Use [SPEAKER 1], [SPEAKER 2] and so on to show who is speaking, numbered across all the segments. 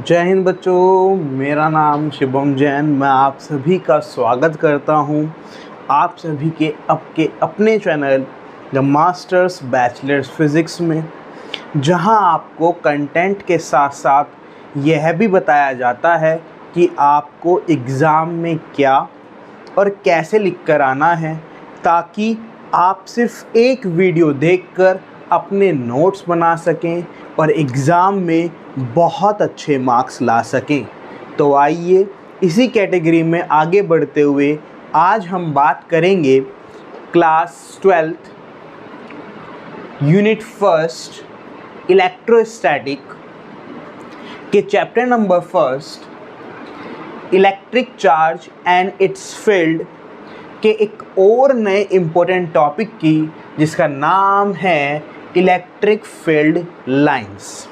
[SPEAKER 1] जय हिंद बच्चों, मेरा नाम शिवम जैन। मैं आप सभी का स्वागत करता हूं आप सभी के आपके अपने channel the masters bachelors physics में, जहां आपको कंटेंट के साथ साथ यह भी बताया जाता है कि आपको एग्ज़ाम में क्या और कैसे लिख कर आना है, ताकि आप सिर्फ एक वीडियो देखकर अपने नोट्स बना सकें और एग्ज़ाम में बहुत अच्छे मार्क्स ला सकें। तो आइए इसी कैटेगरी में आगे बढ़ते हुए आज हम बात करेंगे class 12th unit first electrostatic के chapter number 1 electric charge and its field के एक और नए इम्पोर्टेंट टॉपिक की, जिसका नाम है इलेक्ट्रिक फील्ड लाइंस।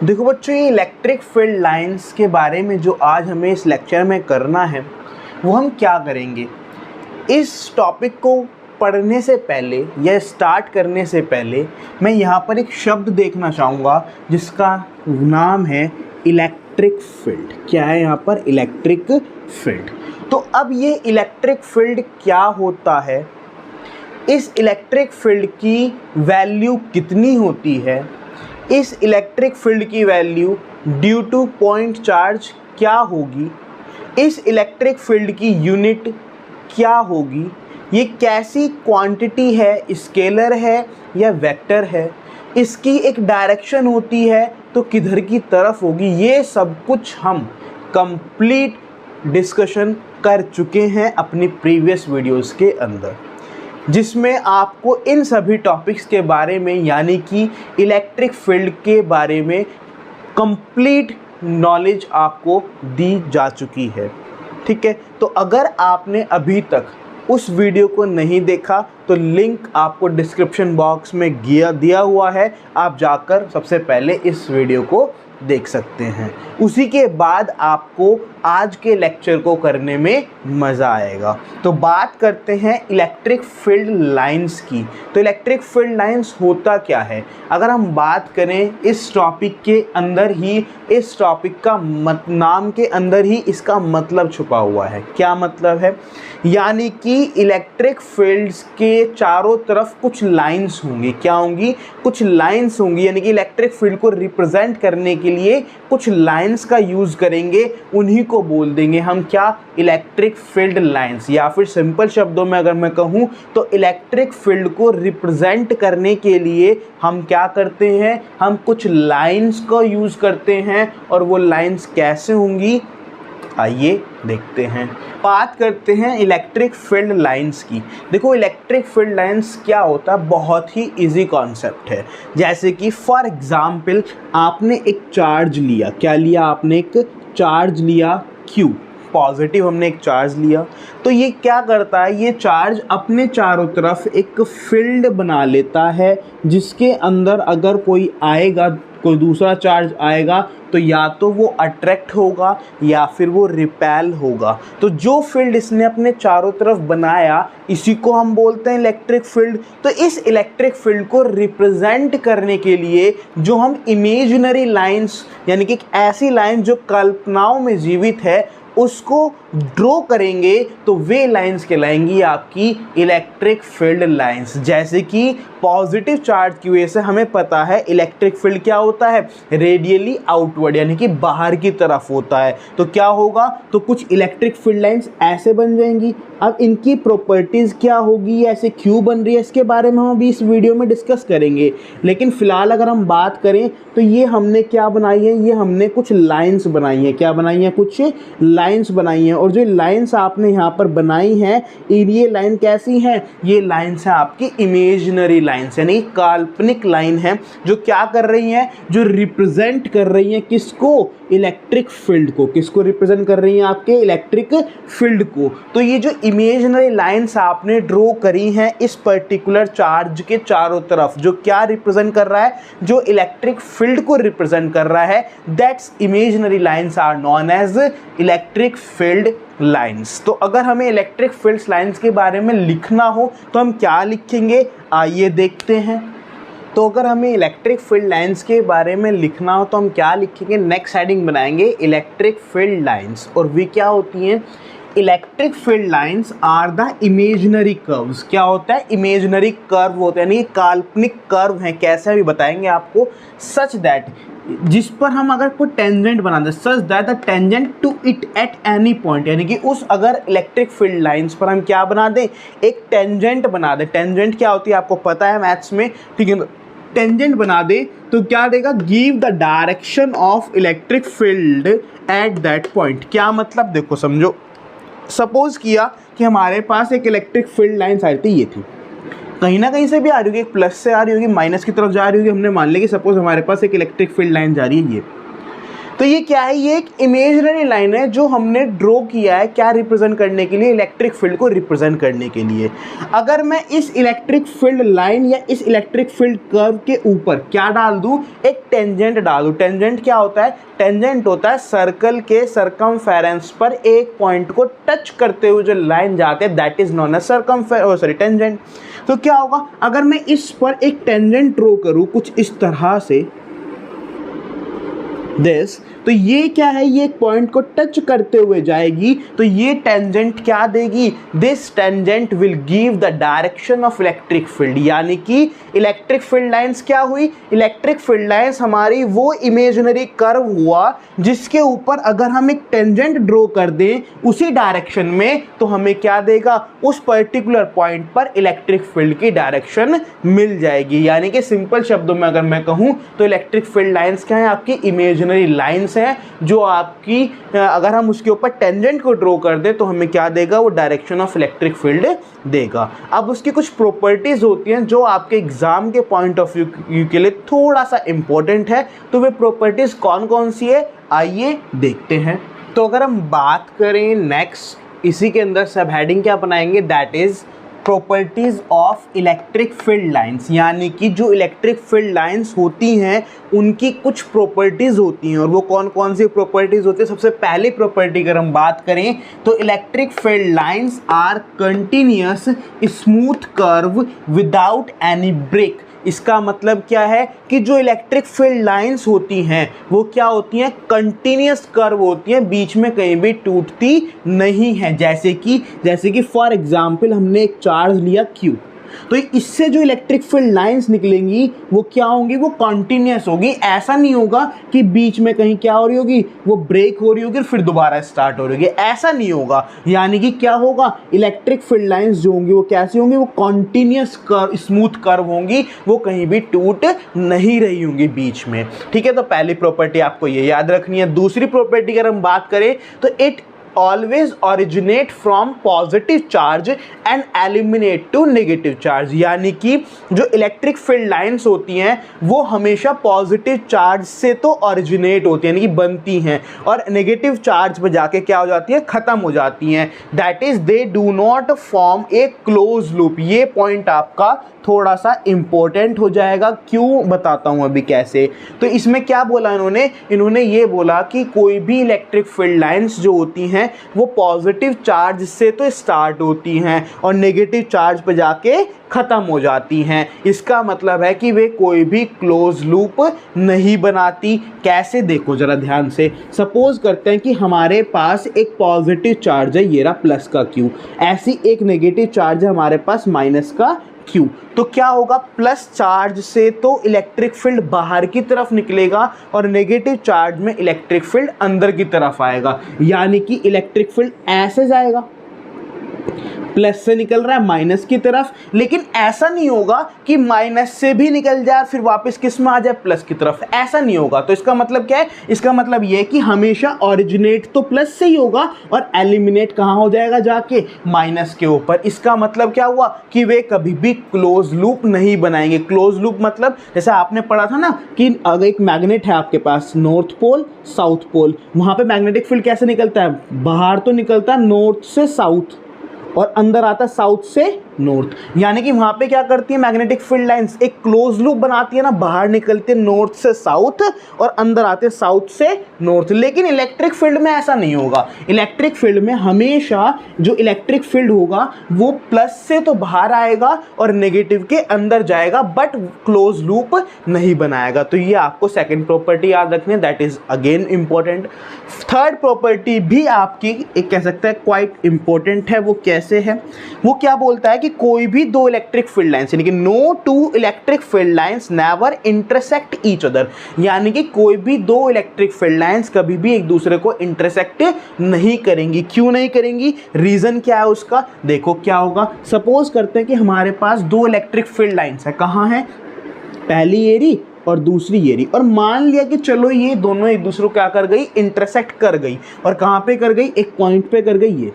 [SPEAKER 1] देखो बच्चों, ये इलेक्ट्रिक फील्ड लाइंस के बारे में जो आज हमें इस लेक्चर में करना है वो हम क्या करेंगे। इस टॉपिक को पढ़ने से पहले या स्टार्ट करने से पहले मैं यहाँ पर एक शब्द देखना चाहूँगा जिसका नाम है इलेक्ट्रिक फील्ड। क्या है यहाँ पर? Electric field. तो अब ये इलेक्ट्रिक फील्ड क्या होता है, इस इलेक्ट्रिक फील्ड की वैल्यू कितनी होती है, इस इलेक्ट्रिक फील्ड की value due two point charge क्या होगी, इस इलेक्ट्रिक फील्ड की यूनिट क्या होगी, ये कैसी क्वांटिटी है, स्केलर है या वेक्टर है, इसकी एक डायरेक्शन होती है तो किधर की तरफ होगी, ये सब कुछ हम कंप्लीट डिस्कशन कर चुके हैं अपनी प्रीवियस वीडियोस के अंदर, जिसमें आपको इन सभी टॉपिक्स के बारे में यानी कि इलेक्ट्रिक फील्ड के बारे में कंप्लीट नॉलेज आपको दी जा चुकी है। ठीक है, तो अगर आपने अभी तक उस वीडियो को नहीं देखा तो लिंक आपको डिस्क्रिप्शन बॉक्स में दिया हुआ है, आप जाकर सबसे पहले इस वीडियो को देख सकते हैं। उसी के बाद आपको आज के लेक्चर को करने में मज़ा आएगा। तो बात करते हैं इलेक्ट्रिक फील्ड लाइंस की। तो इलेक्ट्रिक फील्ड लाइंस होता क्या है, अगर हम बात करें इस टॉपिक के अंदर ही, इस टॉपिक का नाम के अंदर ही इसका मतलब छुपा हुआ है। क्या मतलब है? यानी कि इलेक्ट्रिक फील्ड्स के चारों तरफ कुछ लाइंस होंगी। क्या होंगी? कुछ लाइंस होंगी, यानी कि इलेक्ट्रिक फील्ड को रिप्रेजेंट करने के लिए कुछ लाइंस का यूज़ करेंगे, उन्हीं को बोल देंगे हम क्या? Electric field lines. या फिर सिंपल शब्दों में अगर मैं कहूँ तो इलेक्ट्रिक फील्ड को रिप्रेजेंट करने के लिए हम क्या करते हैं? हम कुछ लाइंस को यूज़ करते हैं। और वो लाइंस कैसे होंगी, आइए देखते हैं। बात करते हैं इलेक्ट्रिक फील्ड लाइंस की। देखो, इलेक्ट्रिक फील्ड लाइंस क्या होता है, बहुत ही इजी कॉन्सेप्ट है। जैसे कि फॉर एग्जांपल आपने एक चार्ज लिया। क्या लिया आपने? एक चार्ज लिया Q, पॉजिटिव हमने एक चार्ज लिया। तो ये क्या करता है, ये चार्ज अपने चारों तरफ एक फील्ड बना लेता है, जिसके अंदर अगर कोई आएगा, कोई दूसरा चार्ज आएगा तो या तो वो अट्रैक्ट होगा या फिर वो रिपेल होगा। तो जो फील्ड इसने अपने चारों तरफ बनाया, इसी को हम बोलते हैं इलेक्ट्रिक फील्ड। तो इस इलेक्ट्रिक फील्ड को रिप्रेजेंट करने के लिए जो हम इमेजिनरी लाइंस, यानी कि ऐसी लाइन जो कल्पनाओं में जीवित है, उसको ड्रॉ करेंगे तो वे लाइंस कहलाएंगी आपकी इलेक्ट्रिक फील्ड लाइंस। जैसे कि पॉजिटिव चार्ज की वजह से हमें पता है इलेक्ट्रिक फील्ड क्या होता है, रेडियली आउटवर्ड, यानी कि बाहर की तरफ होता है। तो क्या होगा, तो कुछ इलेक्ट्रिक फील्ड लाइंस ऐसे बन जाएंगी। अब इनकी प्रॉपर्टीज़ क्या होगी, ऐसे क्यों बन रही है, इसके बारे में हम अभी इस वीडियो में डिस्कस करेंगे। लेकिन फ़िलहाल अगर हम बात करें तो ये हमने क्या बनाई है, ये हमने कुछ लाइंस बनाई हैं। क्या बनाई हैं? कुछ लाइंस बनाई हैं। और जो लाइंस आपने यहाँ पर बनाई हैं, ये लाइन कैसी हैं? ये लाइंस हैं आपकी इमेजिनरी लाइंस, यानी काल्पनिक लाइन है, जो क्या कर रही हैं, जो रिप्रेजेंट कर रही हैं किसको? इलेक्ट्रिक फील्ड को। किसको रिप्रेजेंट कर रही हैं? आपके इलेक्ट्रिक फील्ड को। तो ये जो इमेजिनरी लाइंस आपने ड्रॉ करी हैं इस पर्टिकुलर चार्ज के चारों तरफ, जो क्या रिप्रेजेंट कर रहा है, जो इलेक्ट्रिक फील्ड को रिप्रेजेंट कर रहा है, that's imaginary lines are known as electric field lines. तो अगर हमें इलेक्ट्रिक फील्ड लाइंस के बारे में लिखना हो तो हम क्या लिखेंगे, आइए देखते हैं। तो अगर हमें इलेक्ट्रिक फील्ड लाइंस के बारे में लिखना हो तो हम क्या लिखेंगे, नेक्स्ट हेडिंग बनाएंगे इलेक्ट्रिक फील्ड लाइंस। और वे क्या होती हैं, electric field lines are the imaginary curves. क्या होता है, इमेजिनरी कर्व होते हैं, यानी काल्पनिक कर्व हैं, कैसे भी बताएंगे आपको, सच दैट, जिस पर हम अगर कोई टेंजेंट बना दें, such that the tangent to it at any point, यानी कि उस अगर इलेक्ट्रिक फील्ड लाइंस पर हम क्या बना दें, एक टेंजेंट बना दें। टेंजेंट क्या होती है आपको पता है मैथ्स में, ठीक है, टेंजेंट बना दे तो क्या देगा, give the direction of electric field at that point. क्या मतलब, देखो समझो, सपोज किया कि हमारे पास एक इलेक्ट्रिक फील्ड लाइन आ रही थी, ये थी, कहीं ना कहीं से भी आ रही होगी, एक प्लस से आ रही होगी, माइनस की तरफ जा रही होगी, हमने मान लिया कि सपोज हमारे पास एक इलेक्ट्रिक फील्ड लाइन जा रही है ये, तो ये क्या है, ये एक इमेजिनरी लाइन है जो हमने ड्रॉ किया है, क्या रिप्रेजेंट करने के लिए, इलेक्ट्रिक फील्ड को रिप्रेजेंट करने के लिए। अगर मैं इस इलेक्ट्रिक फील्ड लाइन या इस इलेक्ट्रिक फील्ड कर्व के ऊपर क्या डाल दूं, एक टेंजेंट डाल दूं। टेंजेंट क्या होता है, टेंजेंट होता है सर्कल के सरकमफेरेंस पर एक पॉइंट को टच करते हुए जो लाइन जाते हैं, that is known as tangent. तो क्या होगा, अगर मैं इस पर एक टेंजेंट ड्रॉ करूं कुछ इस तरह से, दिस, तो ये क्या है, ये एक पॉइंट को टच करते हुए जाएगी, तो ये टेंजेंट क्या देगी, this tangent will give the direction of electric field. यानी कि इलेक्ट्रिक फील्ड लाइंस क्या हुई, इलेक्ट्रिक फील्ड लाइंस हमारी वो इमेजिनरी कर्व हुआ जिसके ऊपर अगर हम एक टेंजेंट ड्रॉ कर दें उसी डायरेक्शन में, तो हमें क्या देगा, उस पर्टिकुलर पॉइंट पर इलेक्ट्रिक फील्ड की डायरेक्शन मिल जाएगी। यानी कि सिंपल शब्दों में अगर मैं कहूँ तो इलेक्ट्रिक फील्ड लाइंस क्या है, आपकी इमेजिनरी लाइंस है जो आपकी, अगर हम उसके ऊपर टेंजेंट को ड्रॉ कर दें तो हमें क्या देगा, वो डायरेक्शन ऑफ इलेक्ट्रिक फील्ड देगा। अब उसकी कुछ प्रॉपर्टीज होती हैं जो आपके एग्जाम के पॉइंट ऑफ व्यू के लिए थोड़ा सा इंपॉर्टेंट है, तो वे प्रॉपर्टीज कौन कौन सी है, आइए देखते हैं। तो अगर हम बात करें नेक्स्ट, इसी के अंदर सब हेडिंग क्या बनाएंगे, that is properties of electric field lines. यानी कि जो इलेक्ट्रिक फील्ड लाइंस होती हैं उनकी कुछ प्रॉपर्टीज़ होती हैं, और वो कौन कौन सी प्रॉपर्टीज़ होती है। सबसे पहली प्रॉपर्टी अगर हम बात करें तो electric field lines are continuous smooth curve without any break. इसका मतलब क्या है कि जो इलेक्ट्रिक फील्ड लाइंस होती हैं वो क्या होती हैं, कंटिन्यूअस कर्व होती हैं, बीच में कहीं भी टूटती नहीं है। जैसे कि फॉर एग्जांपल हमने एक चार्ज लिया Q, तो इससे जो इलेक्ट्रिक फील्ड लाइंस निकलेंगी वो क्या होंगी, वो कॉन्टिन्यूस होगी। ऐसा नहीं होगा कि बीच में कहीं क्या हो रही होगी, वो ब्रेक हो रही होगी और फिर दोबारा स्टार्ट हो रही होगी, ऐसा नहीं होगा। यानी कि क्या होगा, इलेक्ट्रिक फील्ड लाइंस जो होंगी वो कैसी होंगी, वो कॉन्टिन्यूस कर्व, स्मूथ कर्व होंगी, वो कहीं भी टूट नहीं रही होंगी बीच में। ठीक है, तो पहली प्रॉपर्टी आपको ये याद रखनी है। दूसरी प्रॉपर्टी अगर हम बात करें तो it always originate from positive charge and eliminate to negative charge। यानी कि जो इलेक्ट्रिक फील्ड लाइंस होती हैं वो हमेशा पॉजिटिव चार्ज से तो ओरिजिनेट होती हैं, यानी कि बनती हैं, और नेगेटिव चार्ज पर जाके क्या हो जाती है, ख़त्म हो जाती हैं। That is they do not form A close loop. ये पॉइंट आपका थोड़ा सा इंपॉर्टेंट हो जाएगा, क्यों बताता हूँ अभी कैसे। तो इसमें क्या बोला इन्होंने ये बोला कि कोई भी इलेक्ट्रिक फील्ड लाइंस जो होती हैं वो पॉजिटिव चार्ज से तो स्टार्ट होती हैं और नेगेटिव चार्ज पे जाके ख़त्म हो जाती हैं। इसका मतलब है कि वे कोई भी क्लोज लूप नहीं बनाती। कैसे, देखो ज़रा ध्यान से। सपोज करते हैं कि हमारे पास एक पॉजिटिव चार्ज है, ये रहा प्लस का Q, ऐसी एक नेगेटिव चार्ज है हमारे पास माइनस का Q। तो क्या होगा, प्लस चार्ज से तो इलेक्ट्रिक फील्ड बाहर की तरफ निकलेगा और नेगेटिव चार्ज में इलेक्ट्रिक फील्ड अंदर की तरफ आएगा। यानी कि इलेक्ट्रिक फील्ड ऐसे जाएगा, प्लस से निकल रहा है माइनस की तरफ, लेकिन ऐसा नहीं होगा कि माइनस से भी निकल जाए फिर वापस किस में आ जाए, प्लस की तरफ, ऐसा नहीं होगा। तो इसका मतलब क्या है, इसका मतलब ये है कि हमेशा ओरिजिनेट तो प्लस से ही होगा और एलिमिनेट कहाँ हो जाएगा, जाके माइनस के ऊपर। इसका मतलब क्या हुआ कि वे कभी भी क्लोज लूप नहीं बनाएंगे। क्लोज लूप मतलब जैसे आपने पढ़ा था ना कि अगर एक मैग्नेट है आपके पास, नॉर्थ पोल साउथ पोल, वहाँ पे मैग्नेटिक फील्ड कैसे निकलता है, बाहर तो निकलता है नॉर्थ से साउथ और अंदर आता है साउथ से नॉर्थ। यानी कि वहां पे क्या करती है मैग्नेटिक फील्ड लाइंस, एक क्लोज लूप बनाती है ना, बाहर निकलते हैं नॉर्थ से साउथ और अंदर आते हैं साउथ से नॉर्थ। लेकिन इलेक्ट्रिक फील्ड में ऐसा नहीं होगा। इलेक्ट्रिक फील्ड में हमेशा जो इलेक्ट्रिक फील्ड होगा वो प्लस से तो बाहर आएगा और नेगेटिव के अंदर जाएगा, बट क्लोज लूप नहीं बनाएगा। तो ये आपको सेकंड प्रॉपर्टी याद रखनी है, that is again important. Third property भी आपकी एक कह सकते हैं क्वाइट इंपॉर्टेंट है। वो कैसे है, वो क्या बोलता है कि कोई भी दो इलेक्ट्रिक फील्ड लाइंस, यानी कि no two electric field lines never intersect each other, यानी कि कोई भी दो इलेक्ट्रिक फील्ड लाइंस कभी भी एक दूसरे को इंटरसेक्ट नहीं करेंगी। क्यों नहीं करेंगी, रीजन क्या है उसका, देखो क्या होगा। सपोज करते हैं कि हमारे पास दो इलेक्ट्रिक फील्ड लाइंस है, कहाँ है, पहली एरी और दूसरी एरी, और मान लिया कि चलो ये दोनों एक दूसरे को क्या कर गई, इंटरसेक्ट कर गई। और कहाँ पे कर गई, एक पॉइंट पे कर गई ये,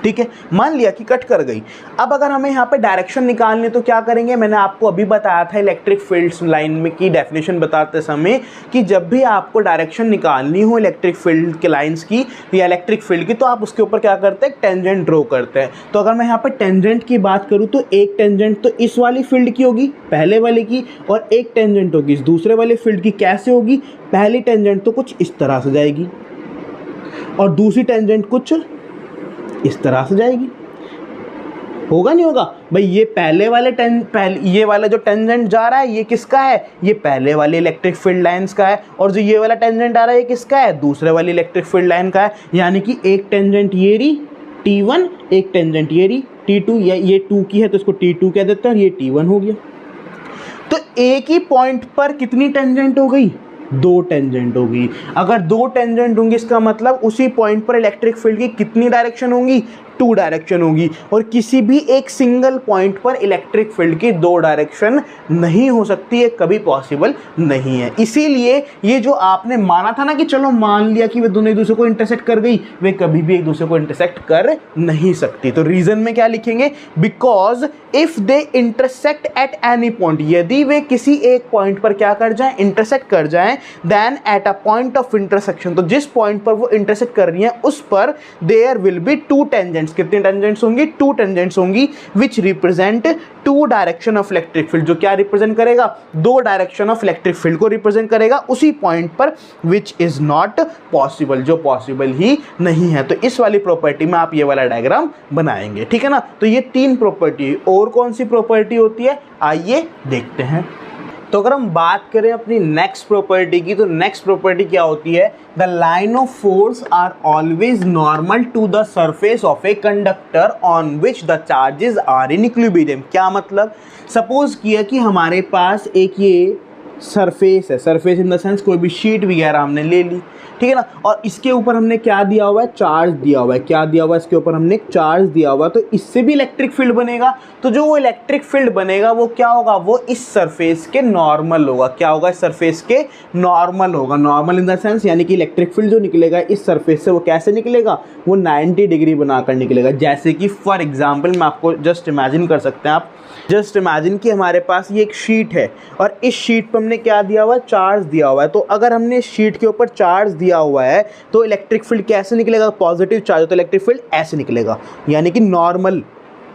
[SPEAKER 1] ठीक है, मान लिया कि कट कर गई। अब अगर हमें यहाँ पे डायरेक्शन निकालनी है तो क्या करेंगे, मैंने आपको अभी बताया था इलेक्ट्रिक फील्ड्स लाइन में की डेफिनेशन बताते समय कि जब भी आपको डायरेक्शन निकालनी हो इलेक्ट्रिक फील्ड के लाइंस की या इलेक्ट्रिक फील्ड की, तो आप उसके ऊपर क्या करते हैं, टेंजेंट ड्रॉ करते हैं। तो अगर मैं यहाँ पे टेंजेंट की बात करूँ तो एक टेंजेंट तो इस वाली फील्ड की होगी, पहले वाले की, और एक टेंजेंट होगी इस दूसरे वाले फील्ड की। कैसे होगी, पहली टेंजेंट तो कुछ इस तरह से जाएगी और दूसरी टेंजेंट कुछ इस तरह से जाएगी। होगा नहीं होगा भाई, ये पहले वाले ये वाला जो टेंजेंट जा रहा है ये किसका है, ये पहले वाले इलेक्ट्रिक फील्ड लाइंस का है, और जो ये वाला टेंजेंट आ रहा है ये किसका है, दूसरे वाली इलेक्ट्रिक फील्ड लाइन का है। यानी कि एक टेंजेंट ये री T1, एक टेंजेंट ये री T2, या ये 2 की है तो इसको T2 कह देते हैं, और ये T1 हो गया। तो एक ही पॉइंट पर कितनी टेंजेंट हो गई, दो टेंजेंट होगी। अगर दो टेंजेंट होंगी इसका मतलब उसी पॉइंट पर इलेक्ट्रिक फील्ड की कितनी डायरेक्शन होंगी, 2 डायरेक्शन होगी। और किसी भी एक सिंगल पॉइंट पर इलेक्ट्रिक फील्ड की 2 डायरेक्शन नहीं हो सकती है, कभी पॉसिबल नहीं है। इसीलिए ये जो आपने माना था ना कि चलो मान लिया कि वे दोनों एक दूसरे को इंटरसेक्ट कर गई, वे कभी भी एक दूसरे को इंटरसेक्ट कर नहीं सकती। तो रीजन में क्या लिखेंगे, because if they intersect at any point, यदि वे किसी एक पॉइंट पर क्या कर जाएं, इंटरसेक्ट कर जाएं, then at a point of intersection, तो जिस पॉइंट पर वो इंटरसेक्ट कर रही हैं उस पर देयर विल बी 2 टेंजेंट्स। कितनी टेंजेंट्स होंगी, 2 टेंजेंट्स होंगी, which represent 2 direction of electric field. जो क्या रिप्रेजेंट करेगा, 2 डायरेक्शन ऑफ इलेक्ट्रिक फील्ड को रिप्रेजेंट करेगा उसी पॉइंट पर, विच इज नॉट पॉसिबल, जो पॉसिबल ही नहीं है। तो इस वाली प्रॉपर्टी में आप ये वाला डायग्राम बनाएंगे, ठीक है ना। तो ये 3 प्रॉपर्टी, और कौन सी प्रॉपर्टी होती है, आइए देखते हैं। तो अगर हम बात करें अपनी नेक्स्ट प्रॉपर्टी की, तो नेक्स्ट प्रॉपर्टी क्या होती है, the line of force are always normal to the surface of a conductor on which the charges are in equilibrium. क्या मतलब, सपोज किया कि हमारे पास एक ये सरफेस है, सरफेस इन द सेंस कोई भी शीट वगैरह हमने ले ली, ठीक है ना, और इसके ऊपर हमने क्या दिया हुआ है, चार्ज दिया हुआ है। क्या दिया हुआ है, इसके ऊपर हमने चार्ज दिया हुआ है, तो इससे भी इलेक्ट्रिक फील्ड बनेगा। तो जो वो इलेक्ट्रिक फील्ड बनेगा वो क्या होगा, वो इस सरफेस के नॉर्मल होगा। क्या होगा, इस सरफेस के नॉर्मल होगा। नॉर्मल इन द सेंस यानी कि इलेक्ट्रिक फील्ड जो निकलेगा इस सरफेस से वो कैसे निकलेगा, वो 90 डिग्री बनाकर निकलेगा। जैसे कि फॉर एग्जाम्पल मैं आपको जस्ट इमेजिन कर सकते हैं, आप जस्ट इमेजिन कि हमारे पास ये एक शीट है और इस शीट पर हमने क्या दिया हुआ है, चार्ज दिया हुआ है। तो अगर हमने शीट के ऊपर चार्ज दिया हुआ है तो इलेक्ट्रिक फील्ड कैसे निकलेगा, पॉजिटिव चार्ज तो इलेक्ट्रिक फील्ड ऐसे निकलेगा, यानी कि नॉर्मल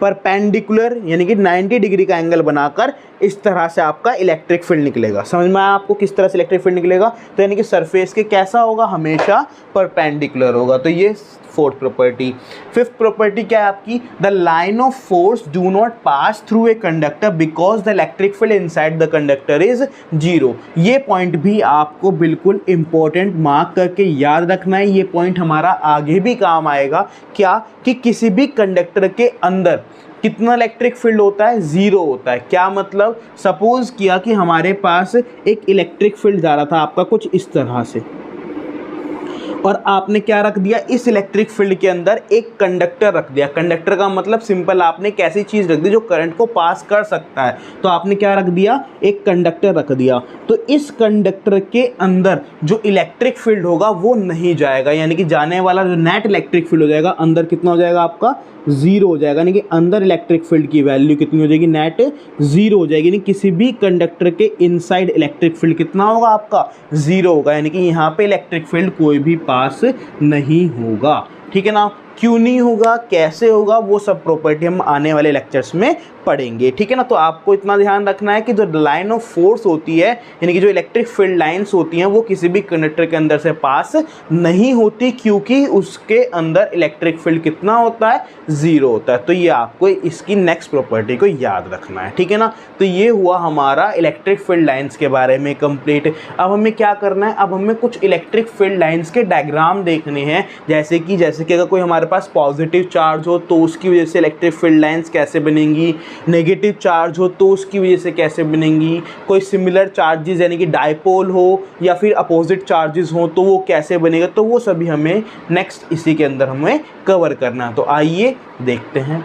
[SPEAKER 1] परपेंडिकुलर, यानी कि 90 डिग्री का एंगल बनाकर इस तरह से आपका इलेक्ट्रिक फील्ड निकलेगा। समझ में आया आपको किस तरह से इलेक्ट्रिक फील्ड निकलेगा, तो यानी कि सरफेस के कैसा होगा, हमेशा परपेंडिकुलर होगा। तो ये 4th प्रॉपर्टी। 5th प्रॉपर्टी क्या है आपकी, the line of force do not pass through a conductor because the electric field inside the conductor is 0। ये पॉइंट भी आपको बिल्कुल इंपॉर्टेंट मार्क करके याद रखना है। ये पॉइंट हमारा आगे भी काम आएगा, क्या कि किसी भी कंडक्टर के अंदर कितना इलेक्ट्रिक फील्ड होता है, 0 होता है। क्या मतलब, सपोज किया कि हमारे पास एक इलेक्ट्रिक फील्ड जा रहा था आपका कुछ इस तरह से, और आपने क्या रख दिया, इस इलेक्ट्रिक फील्ड के अंदर एक कंडक्टर रख दिया। कंडक्टर का मतलब सिंपल, आपने कैसी चीज़ रख दी जो करंट को पास कर सकता है, तो आपने क्या रख दिया, एक कंडक्टर रख दिया। तो इस कंडक्टर के अंदर जो इलेक्ट्रिक फील्ड होगा वो नहीं जाएगा, यानी कि जाने वाला जो नेट इलेक्ट्रिक फील्ड हो जाएगा अंदर कितना हो जाएगा आपका, 0 हो जाएगा। यानी कि अंदर इलेक्ट्रिक फील्ड की वैल्यू कितनी हो जाएगी, नेट 0 हो जाएगी। यानी किसी भी कंडक्टर के इनसाइड इलेक्ट्रिक फील्ड कितना होगा आपका, 0 होगा। यानी कि यहाँ पे इलेक्ट्रिक फील्ड कोई भी पास नहीं होगा, ठीक है ना। क्यों नहीं होगा, कैसे होगा, वो सब प्रॉपर्टी हम आने वाले लेक्चर्स में पढ़ेंगे, ठीक है ना। तो आपको इतना ध्यान रखना है कि जो लाइन ऑफ फोर्स होती है, यानी कि जो इलेक्ट्रिक फील्ड लाइंस होती हैं, वो किसी भी कंडक्टर के अंदर से पास नहीं होती, क्योंकि उसके अंदर इलेक्ट्रिक फील्ड कितना होता है, 0 होता है। तो ये आपको इसकी नेक्स्ट प्रॉपर्टी को याद रखना है, ठीक है ना। तो ये हुआ हमारा इलेक्ट्रिक फील्ड लाइंस के बारे में कंप्लीट। अब हमें क्या करना है, अब हमें कुछ इलेक्ट्रिक फील्ड लाइंस के डायग्राम देखने हैं, जैसे कि अगर कोई हमारे पास पॉजिटिव चार्ज हो तो उसकी वजह से इलेक्ट्रिक फील्ड लाइंस कैसे बनेंगी, नेगेटिव चार्ज हो तो उसकी वजह से कैसे बनेंगी, कोई सिमिलर चार्जेस यानी कि डाइपोल हो या फिर अपोजिट चार्जेस हो तो वो कैसे बनेगा, तो वो सभी हमें नेक्स्ट इसी के अंदर हमें कवर करना। तो आइए देखते हैं।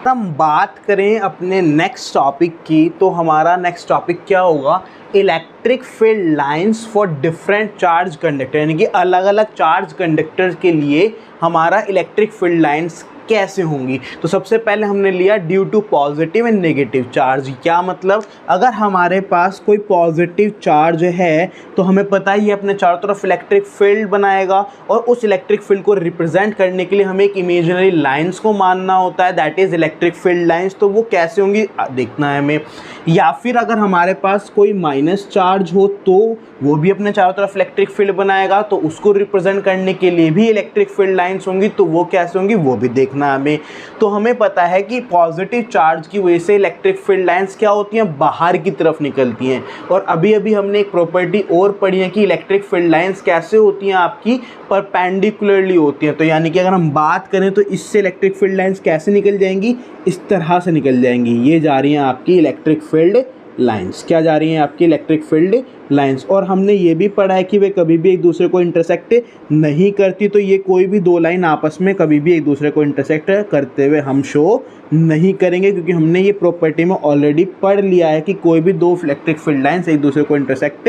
[SPEAKER 1] हम बात करें अपने नेक्स्ट टॉपिक की, तो हमारा नेक्स्ट टॉपिक क्या होगा, electric field lines for different charge conductor, यानी कि अलग अलग चार्ज कंडक्टर के लिए हमारा इलेक्ट्रिक फील्ड लाइंस कैसे होंगी। तो सबसे पहले हमने लिया due to positive and negative charge. क्या मतलब, अगर हमारे पास कोई पॉजिटिव चार्ज है तो हमें पता ही है अपने चारों तरफ इलेक्ट्रिक फील्ड बनाएगा, और उस इलेक्ट्रिक फील्ड को रिप्रेजेंट करने के लिए हमें एक इमेजिनरी लाइंस को मानना होता है, that is electric field lines. तो वो कैसे होंगी देखना है हमें। या फिर अगर हमारे पास कोई माइनस चार्ज हो तो वो भी अपने चारों तरफ इलेक्ट्रिक फील्ड बनाएगा, तो उसको रिप्रेजेंट करने के लिए भी इलेक्ट्रिक फील्ड लाइंस होंगी, तो वो कैसे होंगी वो भी देखना हमें। तो हमें पता है कि पॉजिटिव चार्ज की वजह से इलेक्ट्रिक फील्ड लाइंस क्या होती हैं, बाहर की तरफ निकलती हैं। और अभी अभी हमने एक प्रॉपर्टी और पढ़ी है कि इलेक्ट्रिक फील्ड लाइंस कैसे होती हैं, आपकी परपेंडिकुलरली होती हैं। तो यानी कि अगर हम बात करें तो इससे इलेक्ट्रिक फील्ड लाइंस कैसे निकल जाएंगी, इस तरह से निकल जाएंगी। ये जा रही हैं आपकी इलेक्ट्रिक फील्ड लाइंस, क्या जा रही हैं आपकी इलेक्ट्रिक फील्ड लाइंस। और हमने ये भी पढ़ा है कि वे कभी भी एक दूसरे को इंटरसेक्ट नहीं करती, तो ये कोई भी दो लाइन आपस में कभी भी एक दूसरे को इंटरसेक्ट करते हुए हम शो नहीं करेंगे, क्योंकि हमने ये प्रॉपर्टी में ऑलरेडी पढ़ लिया है कि कोई भी दो इलेक्ट्रिक फील्ड लाइंस एक दूसरे को इंटरसेक्ट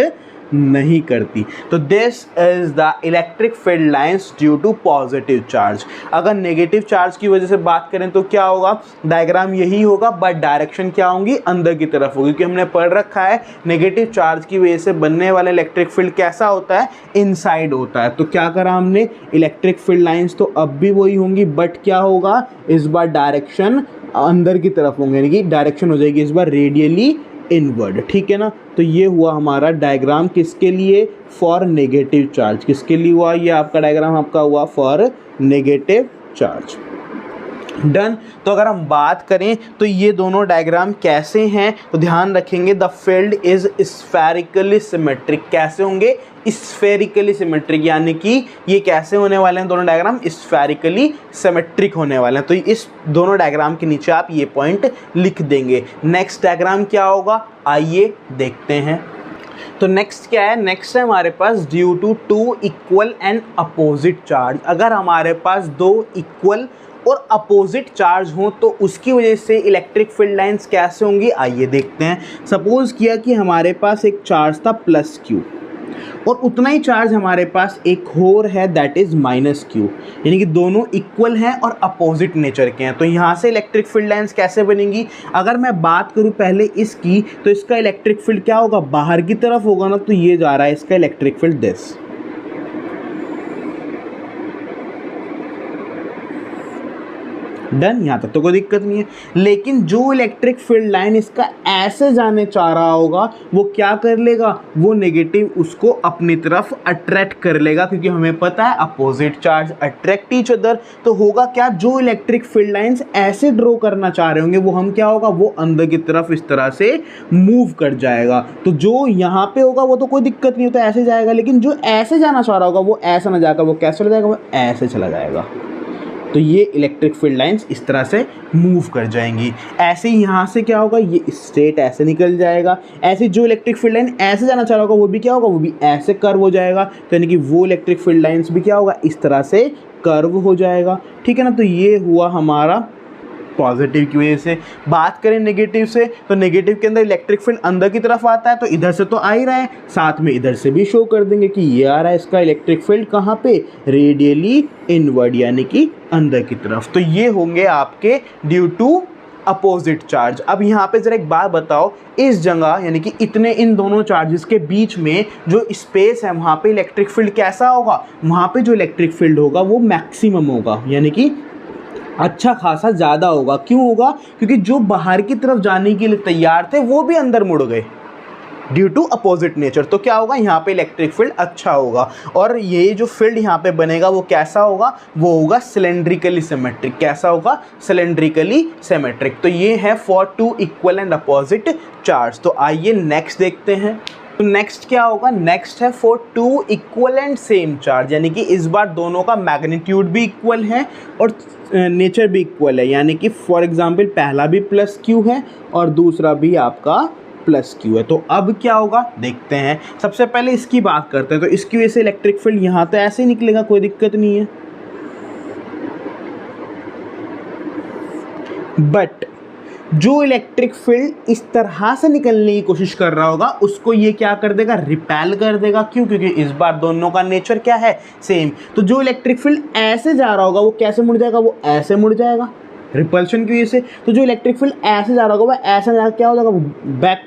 [SPEAKER 1] नहीं करती। तो this is the electric field lines due to positive charge. अगर नेगेटिव चार्ज की वजह से बात करें तो क्या होगा, डायग्राम यही होगा, बट डायरेक्शन क्या होंगी, अंदर की तरफ होगी, क्योंकि हमने पढ़ रखा है नेगेटिव चार्ज की वजह से बनने वाला इलेक्ट्रिक फील्ड कैसा होता है, इनसाइड होता है। तो क्या करा हमने, इलेक्ट्रिक फील्ड लाइंस तो अब भी वही होंगी, बट क्या होगा, इस बार डायरेक्शन अंदर की तरफ होंगे, यानी कि डायरेक्शन हो जाएगी इस बार रेडियली इनवर्ड, ठीक है ना। तो ये हुआ हमारा डायग्राम किसके लिए, फॉर नेगेटिव चार्ज। किसके लिए हुआ ये आपका डायग्राम, आपका हुआ फॉर नेगेटिव चार्ज। डन। तो अगर हम बात करें तो ये दोनों डायग्राम कैसे हैं, तो ध्यान रखेंगे the field is spherically symmetric. कैसे होंगे, स्फेरिकली सिमेट्रिक, यानी कि ये कैसे होने वाले हैं दोनों डायग्राम, स्फेरिकली सिमेट्रिक होने वाले हैं। तो इस दोनों डायग्राम के नीचे आप ये पॉइंट लिख देंगे। नेक्स्ट डायग्राम क्या होगा, आइए देखते हैं। तो नेक्स्ट क्या है, नेक्स्ट है हमारे पास due to two equal and opposite charge. अगर हमारे पास दो इक्वल और अपोजिट चार्ज हों तो उसकी वजह से इलेक्ट्रिक फील्ड लाइंस कैसे होंगी, आइए देखते हैं। सपोज किया कि हमारे पास एक चार्ज था प्लस क्यू, और उतना ही चार्ज हमारे पास एक और है दैट इज माइनस क्यू, यानी कि दोनों इक्वल हैं और अपोजिट नेचर के हैं। तो यहाँ से इलेक्ट्रिक फील्ड लाइंस कैसे बनेंगी, अगर मैं बात करूँ पहले इसकी, तो इसका इलेक्ट्रिक फील्ड क्या होगा, बाहर की तरफ होगा ना। तो ये जा रहा है इसका इलेक्ट्रिक फील्ड दिस, डन। यहाँ तक तो कोई दिक्कत नहीं है। लेकिन जो इलेक्ट्रिक फील्ड लाइन इसका ऐसे जाने चाह रहा होगा वो क्या कर लेगा, वो नेगेटिव उसको अपनी तरफ अट्रैक्ट कर लेगा, क्योंकि हमें पता है opposite charge attract each other. तो होगा क्या, जो इलेक्ट्रिक फील्ड लाइंस ऐसे ड्रॉ करना चाह रहे होंगे वो हम क्या होगा, वो अंदर की तरफ इस तरह से मूव कर जाएगा। तो जो यहाँ पे होगा वो तो कोई दिक्कत नहीं होता, ऐसे जाएगा। लेकिन जो ऐसे जाना चाह रहा होगा वो ऐसा ना जाकर वो कैसे चला जाएगा, वो ऐसे चला जाएगा। तो ये इलेक्ट्रिक फील्ड लाइंस इस तरह से मूव कर जाएंगी। ऐसे ही यहाँ से क्या होगा, ये स्ट्रेट ऐसे निकल जाएगा। ऐसे जो इलेक्ट्रिक फील्ड लाइन ऐसे जाना चाह रहा होगा वो भी क्या होगा, वो भी ऐसे कर्व हो जाएगा। तो यानी कि वो इलेक्ट्रिक फील्ड लाइंस भी क्या होगा, इस तरह से कर्व हो जाएगा, ठीक है ना। तो ये हुआ हमारा पॉजिटिव की वजह से। बात करें नेगेटिव से, तो नेगेटिव के अंदर इलेक्ट्रिक फील्ड अंदर की तरफ आता है, तो इधर से तो आ ही रहा है, साथ में इधर से भी शो कर देंगे कि ये आ रहा है इसका इलेक्ट्रिक फील्ड कहाँ पे, रेडियली इनवर्ड, यानी कि अंदर की तरफ। तो ये होंगे आपके ड्यू टू अपोजिट चार्ज। अब यहाँ पे जरा एक बात बताओ, इस जगह यानी कि इतने इन दोनों चार्जेस के बीच में जो स्पेस है वहाँ पे इलेक्ट्रिक फील्ड कैसा होगा? वहाँ पे जो इलेक्ट्रिक फील्ड होगा वो मैक्सिमम होगा, यानी कि अच्छा खासा ज़्यादा होगा। क्यों होगा? क्योंकि जो बाहर की तरफ जाने के लिए तैयार थे वो भी अंदर मुड़ गए ड्यू टू अपोजिट नेचर। तो क्या होगा? यहाँ पे इलेक्ट्रिक फील्ड अच्छा होगा, और ये जो फील्ड यहाँ पे बनेगा वो कैसा होगा? वो होगा सिलेंड्रिकली सिमेट्रिक। कैसा होगा? Cylindrically symmetric. तो ये है for two equal and opposite charge. तो आइए नेक्स्ट देखते हैं। तो नेक्स्ट क्या होगा? नेक्स्ट है for two equal and same charge, यानी कि इस बार दोनों का मैग्नीट्यूड भी इक्वल है और नेचर भी इक्वल है। यानी कि फॉर एग्जांपल पहला भी प्लस क्यू है और दूसरा भी आपका प्लस क्यू है। तो अब क्या होगा देखते हैं। सबसे पहले इसकी बात करते हैं। तो इसकी वजह से इलेक्ट्रिक फील्ड यहाँ तो ऐसे ही निकलेगा, कोई दिक्कत नहीं है। बट जो इलेक्ट्रिक फील्ड इस तरह से निकलने की कोशिश कर रहा होगा उसको ये क्या कर देगा? रिपेल कर देगा। क्यों? क्योंकि इस बार दोनों का नेचर क्या है? सेम। तो जो इलेक्ट्रिक फील्ड ऐसे जा रहा होगा वो कैसे मुड़ जाएगा? वो ऐसे मुड़ जाएगा रिपल्शन की वजह से। तो जो इलेक्ट्रिक फील्ड ऐसे जा रहा होगा वो ऐसे जा क्या हो जाएगा? बैक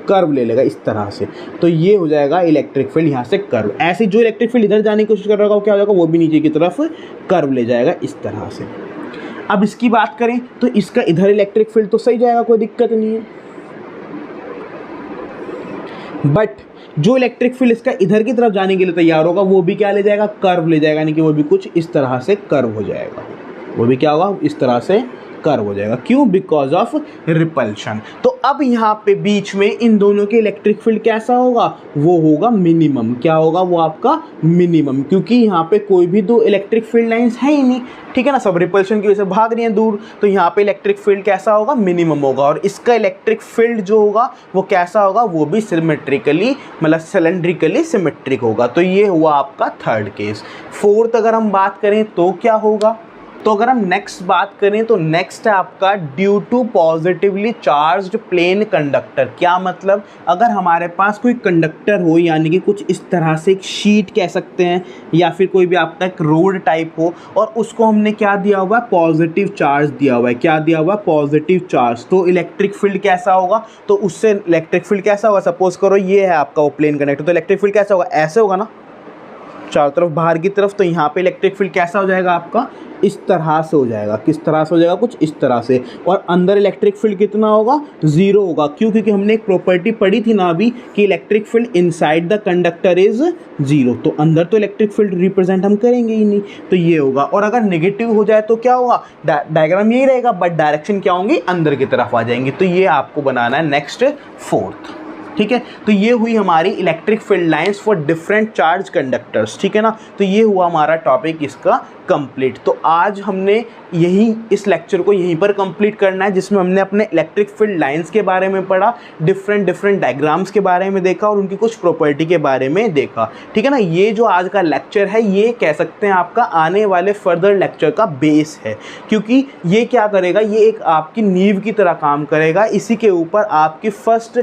[SPEAKER 1] कर्व ले लेगा इस तरह से। तो ये हो जाएगा इलेक्ट्रिक फील्ड यहाँ से कर्व। ऐसे जो इलेक्ट्रिक फील्ड इधर जाने की कोशिश कर रहा होगा वो क्या हो जाएगा? वो भी नीचे की तरफ कर्व ले जाएगा इस तरह से। अब इसकी बात करें तो इसका इधर इलेक्ट्रिक फील्ड तो सही जाएगा, कोई दिक्कत नहीं है। बट जो इलेक्ट्रिक फील्ड इसका इधर की तरफ जाने के लिए तैयार होगा वो भी क्या ले जाएगा? कर्व ले जाएगा, यानी कि वो भी कुछ इस तरह से कर्व हो जाएगा। वो भी क्या होगा? इस तरह से कर्व हो जाएगा। क्यों? Because of repulsion. तो अब यहाँ पे बीच में इन दोनों के इलेक्ट्रिक फील्ड कैसा होगा? वो होगा मिनिमम। क्या होगा? वो आपका मिनिमम, क्योंकि यहाँ पे कोई भी दो इलेक्ट्रिक फील्ड लाइंस है ही नहीं, ठीक है ना। सब रिपल्शन की वजह से भाग रही हैं दूर। तो यहाँ पे इलेक्ट्रिक फील्ड कैसा होगा? मिनिमम होगा। और इसका इलेक्ट्रिक फील्ड जो होगा वो कैसा होगा? वो भी सिमेट्रिकली मतलब सिलेंड्रिकली सिमेट्रिक होगा। तो ये हुआ आपका थर्ड केस। फोर्थ अगर हम बात करें तो क्या होगा? तो अगर हम नेक्स्ट बात करें तो नेक्स्ट है आपका due to positively charged plane conductor. क्या मतलब? अगर हमारे पास कोई कंडक्टर हो, यानी कि कुछ इस तरह से एक शीट कह सकते हैं या फिर कोई भी आपका एक रोड टाइप हो, और उसको हमने क्या दिया हुआ है? पॉजिटिव चार्ज दिया हुआ है। क्या दिया हुआ है? Positive charge. तो इलेक्ट्रिक फील्ड कैसा होगा? तो उससे इलेक्ट्रिक फील्ड कैसा होगा? सपोज करो ये है आपका वो प्लेन कंडक्टर, तो इलेक्ट्रिक फील्ड कैसा होगा? ऐसे होगा ना, चारों तरफ बाहर की तरफ। तो यहाँ पे इलेक्ट्रिक फील्ड कैसा हो जाएगा आपका? इस तरह से हो जाएगा। किस तरह से हो जाएगा? कुछ इस तरह से। और अंदर इलेक्ट्रिक फील्ड कितना होगा? जीरो होगा। क्यों? क्योंकि हमने एक प्रॉपर्टी पढ़ी थी ना अभी कि electric field inside the conductor is zero. तो अंदर तो इलेक्ट्रिक फील्ड रिप्रेजेंट हम करेंगे ही नहीं, तो ये होगा। और अगर नेगेटिव हो जाए तो क्या होगा? डायग्राम यही रहेगा, बट डायरेक्शन क्या होंगी? अंदर की तरफ आ जाएंगी। तो ये आपको बनाना है नेक्स्ट फोर्थ, ठीक है। तो ये हुई हमारी electric field lines for different charge conductors, ठीक है ना। तो ये हुआ हमारा टॉपिक इसका कंप्लीट। तो आज हमने इस लेक्चर को यहीं पर कंप्लीट करना है, जिसमें हमने अपने इलेक्ट्रिक फील्ड लाइंस के बारे में पढ़ा, डिफरेंट डायग्राम्स के बारे में देखा और उनकी कुछ प्रॉपर्टी के बारे में देखा, ठीक है ना। ये जो आज का लेक्चर है ये कह सकते हैं आपका आने वाले फर्दर लेक्चर का बेस है, क्योंकि ये क्या करेगा? ये एक आपकी नींव की तरह काम करेगा। इसी के ऊपर आपकी फर्स्ट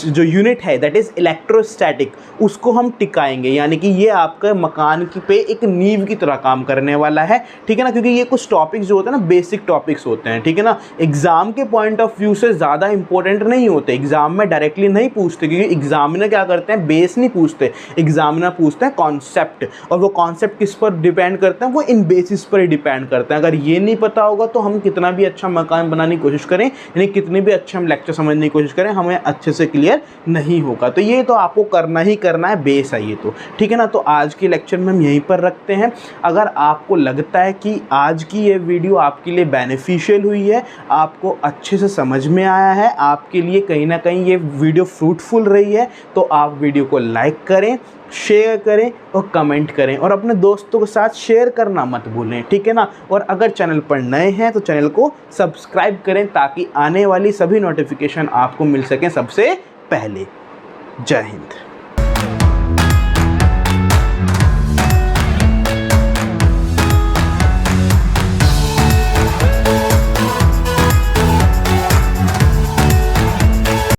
[SPEAKER 1] जो यूनिट है दैट इज़ इलेक्ट्रोस्टैटिक, उसको हम टिकाएंगे। यानी कि ये आपका मकान की पे एक नींव की तरह काम करने वाला है, ठीक है ना। क्योंकि ये कुछ टॉपिक्स जो होते हैं ना बेसिक टॉपिक्स होते हैं, ठीक है ना। एग्जाम के पॉइंट ऑफ व्यू से ज़्यादा इंपॉर्टेंट नहीं होते, एग्जाम में डायरेक्टली नहीं पूछते, क्योंकि एग्जामिनर क्या करते हैं? बेस नहीं पूछते, एग्जामिनर पूछते हैं कॉन्सेप्ट, और वो कॉन्सेप्ट किस पर डिपेंड करते हैं? वो इन बेसिस पर ही डिपेंड करते हैं। अगर ये नहीं पता होगा तो हम कितना भी अच्छा मकान बनाने की कोशिश करें, यानी कितने भी अच्छे हम लेक्चर समझने की कोशिश करें, हमें अच्छे से क्लियर नहीं होगा। तो ये तो आपको करना ही करना है, बेस है ये तो, ठीक है ना। तो आज के लेक्चर में हम यहीं पर रखते हैं। अगर आपको लगता है कि आज की ये वीडियो आपके लिए बेनिफिशियल हुई है, आपको अच्छे से समझ में आया है, आपके लिए कहीं ना कहीं ये वीडियो फ्रूटफुल रही है, तो आप वीडियो को लाइक करें, शेयर करें और कमेंट करें, और अपने दोस्तों के साथ शेयर करना मत भूलें, ठीक है ना। और अगर चैनल पर नए हैं तो चैनल को सब्सक्राइब करें, ताकि आने वाली सभी नोटिफिकेशन आपको मिल सकें सबसे पहले। जय हिंद।